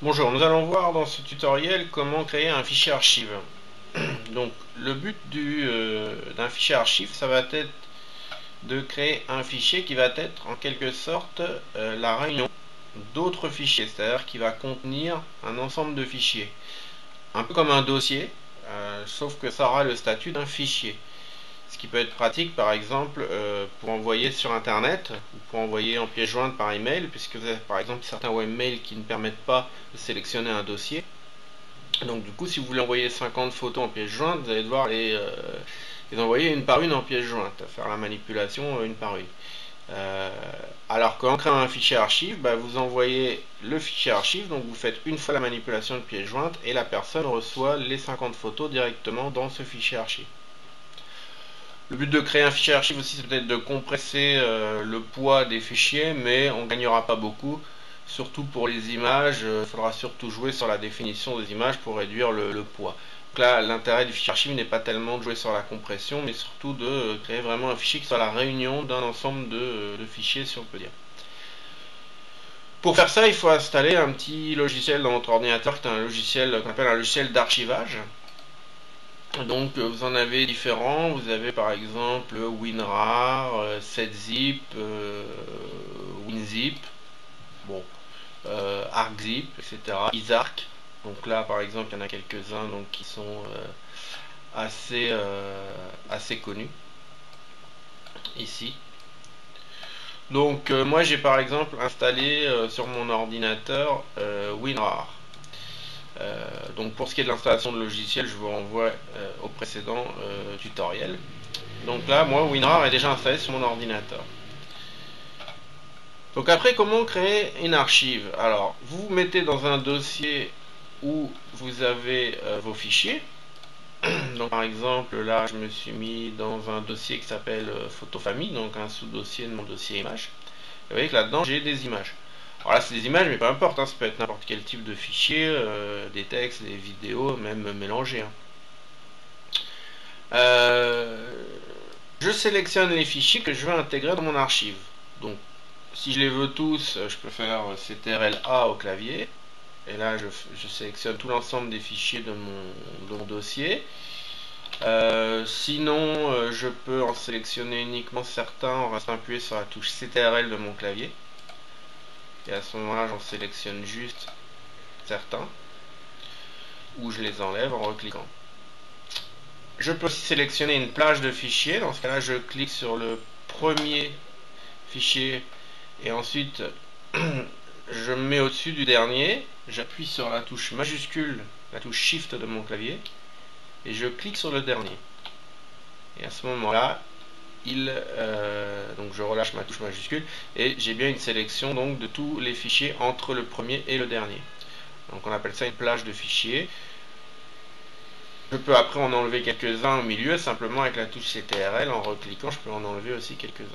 Bonjour, nous allons voir dans ce tutoriel comment créer un fichier archive. Donc le but d'un fichier archive, ça va être de créer un fichier qui va être en quelque sorte la réunion d'autres fichiers, c'est-à-dire qui va contenir un ensemble de fichiers. Un peu comme un dossier, sauf que ça aura le statut d'un fichier. Ce qui peut être pratique par exemple pour envoyer sur internet ou pour envoyer en pièce jointe par email, puisque vous avez par exemple certains webmails qui ne permettent pas de sélectionner un dossier. Donc du coup, si vous voulez envoyer 50 photos en pièce jointe, vous allez devoir les envoyer une par une en pièce jointe, faire la manipulation une par une. Euh, alors qu'en créant un fichier archive, vous envoyez le fichier archive, donc vous faites une fois la manipulation de pièce jointe et la personne reçoit les 50 photos directement dans ce fichier archive. Le but de créer un fichier archive aussi, c'est peut-être de compresser le poids des fichiers, mais on ne gagnera pas beaucoup. Surtout pour les images, il faudra surtout jouer sur la définition des images pour réduire le poids. Donc là, l'intérêt du fichier archive n'est pas tellement de jouer sur la compression, mais surtout de créer vraiment un fichier qui soit la réunion d'un ensemble de fichiers, si on peut dire. Pour faire ça, il faut installer un petit logiciel dans votre ordinateur qui est un logiciel qu'on appelle un logiciel d'archivage. Donc vous en avez différents, vous avez par exemple WinRAR, setzip, WinZip, bon, ArcZip, etc. Isarc. Donc là par exemple il y en a quelques-uns qui sont assez connus ici. Donc moi j'ai par exemple installé sur mon ordinateur WinRAR. Donc pour ce qui est de l'installation de logiciel, je vous renvoie au précédent tutoriel. Donc là, moi, WinRAR est déjà installé sur mon ordinateur. Donc après, comment créer une archive? Alors, vous vous mettez dans un dossier où vous avez vos fichiers. Donc par exemple, là, je me suis mis dans un dossier qui s'appelle photo famille, donc un sous-dossier de mon dossier images. Vous voyez que là-dedans, j'ai des images. Alors là, c'est des images, mais peu importe, ça peut être n'importe quel type de fichier, des textes, des vidéos, même mélangés. Je sélectionne les fichiers que je veux intégrer dans mon archive. Donc, si je les veux tous, je peux faire CTRL-A au clavier. Et là, je sélectionne tout l'ensemble des fichiers de mon dossier. Sinon, je peux en sélectionner uniquement certains en restant appuyé sur la touche CTRL de mon clavier. Et à ce moment-là, j'en sélectionne juste certains. Ou je les enlève en recliquant. Je peux aussi sélectionner une plage de fichiers. Dans ce cas-là, je clique sur le premier fichier et ensuite je me mets au-dessus du dernier. J'appuie sur la touche majuscule, la touche Shift de mon clavier et je clique sur le dernier. Et à ce moment-là, donc je relâche ma touche majuscule et j'ai bien une sélection donc de tous les fichiers entre le premier et le dernier. Donc on appelle ça une plage de fichiers. Je peux après en enlever quelques-uns au milieu, simplement avec la touche CTRL, en recliquant, je peux en enlever aussi quelques-uns.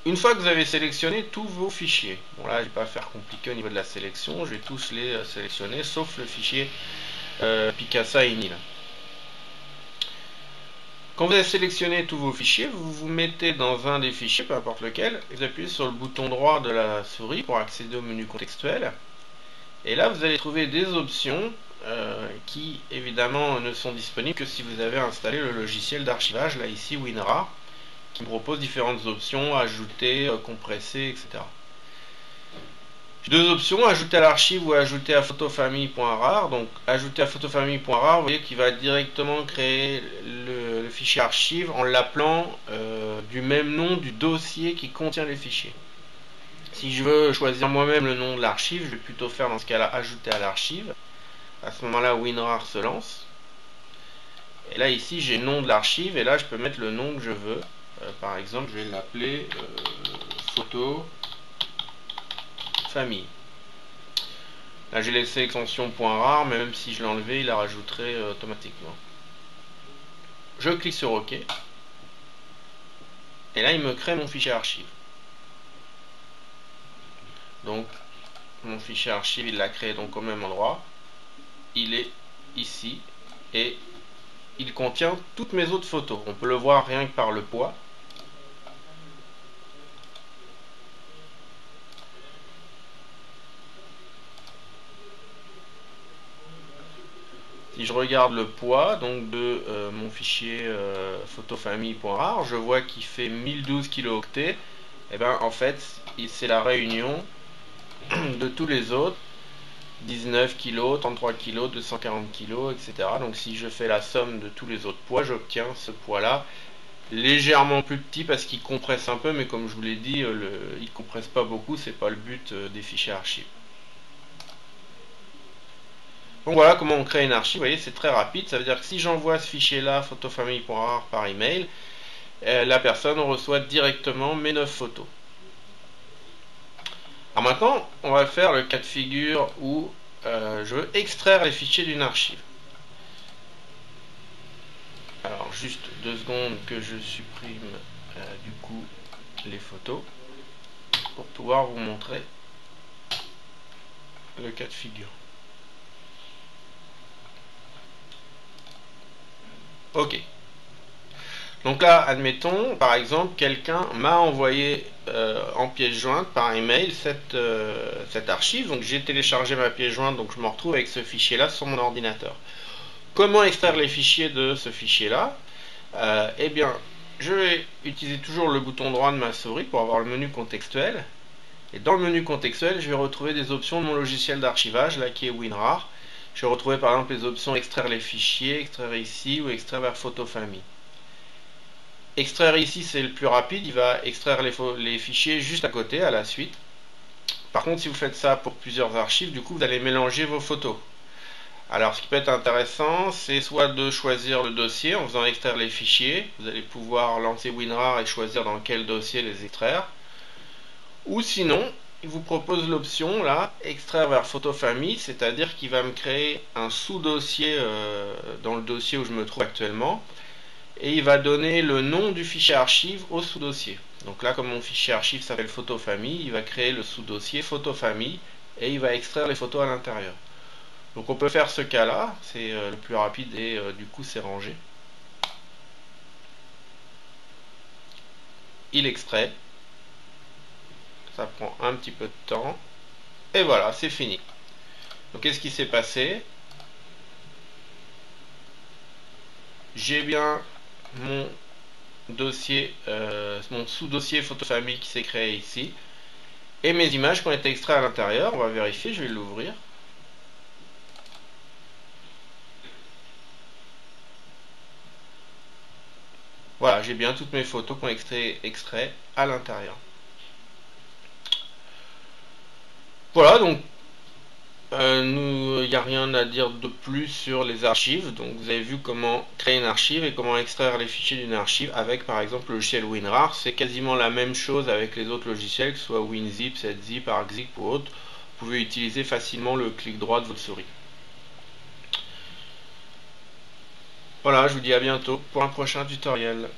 Une fois que vous avez sélectionné tous vos fichiers, bon là je ne vais pas faire compliqué au niveau de la sélection, je vais tous les sélectionner, sauf le fichier Picasa ini. Quand vous avez sélectionné tous vos fichiers, vous vous mettez dans un des fichiers, peu importe lequel, et vous appuyez sur le bouton droit de la souris pour accéder au menu contextuel. Et là vous allez trouver des options qui évidemment ne sont disponibles que si vous avez installé le logiciel d'archivage, là ici WinRAR, qui me propose différentes options, ajouter, compresser, etc. J'ai deux options, ajouter à l'archive ou ajouter à photofamille.rar. Donc ajouter à photofamille.rar, vous voyez qu'il va directement créer le fichier archive en l'appelant du même nom du dossier qui contient les fichiers. Si je veux choisir moi-même le nom de l'archive, je vais plutôt faire dans ce cas-là ajouter à l'archive. À ce moment-là, WinRAR se lance. Et là, ici, j'ai le nom de l'archive. Et là, je peux mettre le nom que je veux. Par exemple, je vais l'appeler photo famille. Là, j'ai laissé extension .rar, mais même si je l'enlevais, il la rajouterait automatiquement. Je clique sur OK. Et là, il me crée mon fichier archive. Donc, mon fichier archive, il l'a créé donc au même endroit. Il est ici. Et il contient toutes mes autres photos. On peut le voir rien que par le poids. si je regarde le poids donc de mon fichier photofamille.rar, je vois qu'il fait 1012 kilooctets. Et ben en fait, c'est la réunion de tous les autres, 19 kg, 33 kg, 240 kg, etc. Donc si je fais la somme de tous les autres poids, j'obtiens ce poids-là, légèrement plus petit parce qu'il compresse un peu, mais comme je vous l'ai dit, il compresse pas beaucoup, c'est pas le but des fichiers archives. Donc voilà comment on crée une archive. Vous voyez, c'est très rapide. Ça veut dire que si j'envoie ce fichier-là, photofamille.rar, par email, la personne reçoit directement mes 9 photos. Alors maintenant, on va faire le cas de figure où je veux extraire les fichiers d'une archive. Alors juste 2 secondes que je supprime du coup les photos pour pouvoir vous montrer le cas de figure. Ok. Donc là, admettons, par exemple, quelqu'un m'a envoyé en pièce jointe par email cette archive. Donc j'ai téléchargé ma pièce jointe, donc je me retrouve avec ce fichier-là sur mon ordinateur. Comment extraire les fichiers de ce fichier-là? Eh bien, je vais utiliser toujours le bouton droit de ma souris pour avoir le menu contextuel. Et dans le menu contextuel, je vais retrouver des options de mon logiciel d'archivage, là qui est WinRAR. Je vais retrouver par exemple les options extraire les fichiers, extraire ici ou extraire vers photofamille. Extraire ici, c'est le plus rapide, il va extraire les fichiers juste à côté, à la suite. Par contre, si vous faites ça pour plusieurs archives, du coup, vous allez mélanger vos photos. Alors, ce qui peut être intéressant, c'est soit de choisir le dossier en faisant extraire les fichiers. Vous allez pouvoir lancer WinRAR et choisir dans quel dossier les extraire. Ou sinon, il vous propose l'option là, extraire vers photofamille, c'est-à-dire qu'il va me créer un sous-dossier dans le dossier où je me trouve actuellement. Et il va donner le nom du fichier archive au sous-dossier. Donc là, comme mon fichier archive s'appelle photofamille, il va créer le sous-dossier photofamille et il va extraire les photos à l'intérieur. Donc on peut faire ce cas-là, c'est le plus rapide et du coup c'est rangé. Il extrait, ça prend un petit peu de temps et voilà, c'est fini. Donc qu'est-ce qui s'est passé? J'ai bien mon dossier, mon sous-dossier photofamille qui s'est créé ici. Et mes images qui ont été extraites à l'intérieur, on va vérifier, je vais l'ouvrir. Voilà, j'ai bien toutes mes photos qui ont été extraites à l'intérieur. Voilà, donc il n'y a rien à dire de plus sur les archives. Donc vous avez vu comment créer une archive et comment extraire les fichiers d'une archive avec par exemple le logiciel WinRAR. C'est quasiment la même chose avec les autres logiciels, que ce soit WinZip, SetZip, ArcZip ou autre. Vous pouvez utiliser facilement le clic droit de votre souris. Voilà, je vous dis à bientôt pour un prochain tutoriel.